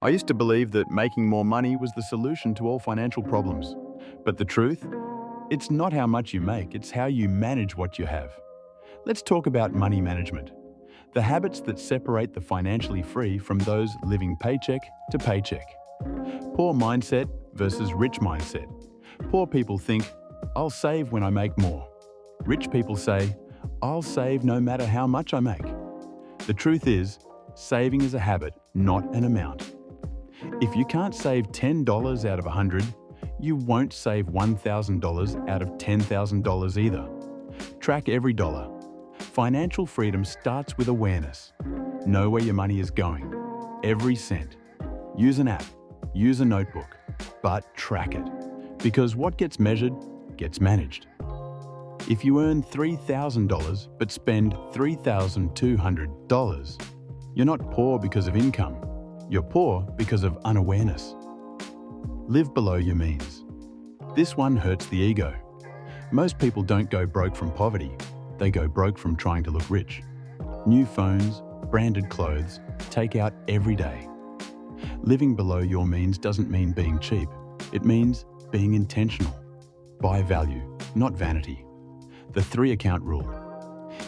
I used to believe that making more money was the solution to all financial problems. But the truth? It's not how much you make, it's how you manage what you have. Let's talk about money management. The habits that separate the financially free from those living paycheck to paycheck. Poor mindset versus rich mindset. Poor people think, I'll save when I make more. Rich people say, I'll save no matter how much I make. The truth is, saving is a habit, not an amount. If you can't save $10 out of 100, you won't save $1,000 out of $10,000 either. Track every dollar. Financial freedom starts with awareness. Know where your money is going. Every cent. Use an app. Use a notebook. But track it. Because what gets measured gets managed. If you earn $3,000 but spend $3,200, you're not poor because of income. You're poor because of unawareness. Live below your means. This one hurts the ego. Most people don't go broke from poverty. They go broke from trying to look rich. New phones, branded clothes, take out every day. Living below your means doesn't mean being cheap. It means being intentional. Buy value, not vanity. The 3-account rule.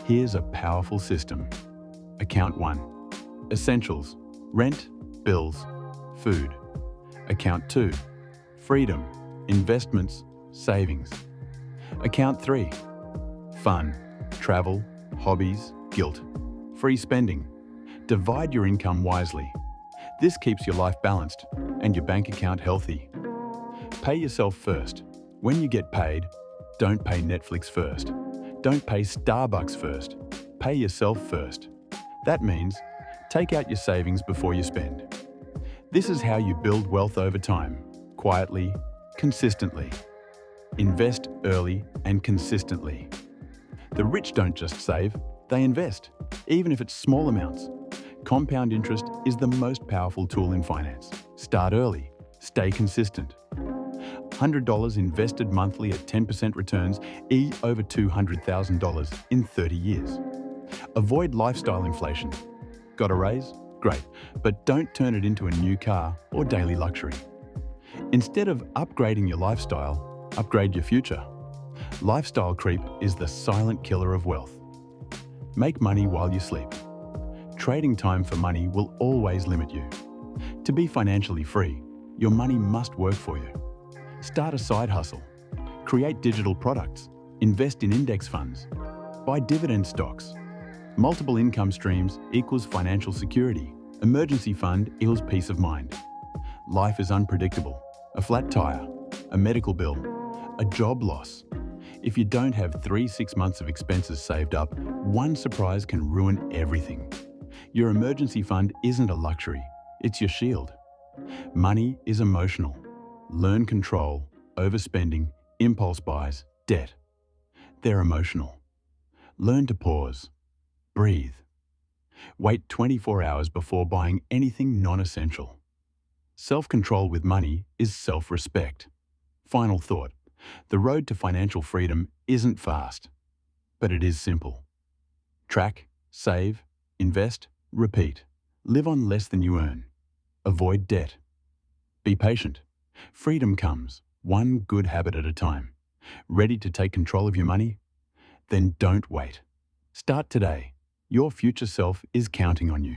Here's a powerful system. Account 1. Essentials. Rent, bills, food. Account 2. Freedom, investments, savings. Account 3. Fun, travel, hobbies, guilt. Free spending. Divide your income wisely. This keeps your life balanced and your bank account healthy. Pay yourself first. When you get paid, don't pay Netflix first. Don't pay Starbucks first. Pay yourself first. That means take out your savings before you spend. This is how you build wealth over time, quietly, consistently. Invest early and consistently. The rich don't just save, they invest, even if it's small amounts. Compound interest is the most powerful tool in finance. Start early, stay consistent. $100 invested monthly at 10% returns over $200,000 in 30 years. Avoid lifestyle inflation. Got a raise? Great, but don't turn it into a new car or daily luxury. Instead of upgrading your lifestyle, upgrade your future. Lifestyle creep is the silent killer of wealth. Make money while you sleep. Trading time for money will always limit you. To be financially free, your money must work for you. Start a side hustle. Create digital products. Invest in index funds. Buy dividend stocks. Multiple income streams equals financial security. Emergency fund equals peace of mind. Life is unpredictable. A flat tire, a medical bill, a job loss. If you don't have 6 months of expenses saved up, one surprise can ruin everything. Your emergency fund isn't a luxury, it's your shield. Money is emotional. Learn control, overspending, impulse buys, debt. They're emotional. Learn to pause. Breathe. Wait 24 hours before buying anything non-essential. Self-control with money is self-respect. Final thought. The road to financial freedom isn't fast, but it is simple. Track, save, invest, repeat. Live on less than you earn. Avoid debt. Be patient. Freedom comes, one good habit at a time. Ready to take control of your money? Then don't wait. Start today. Your future self is counting on you.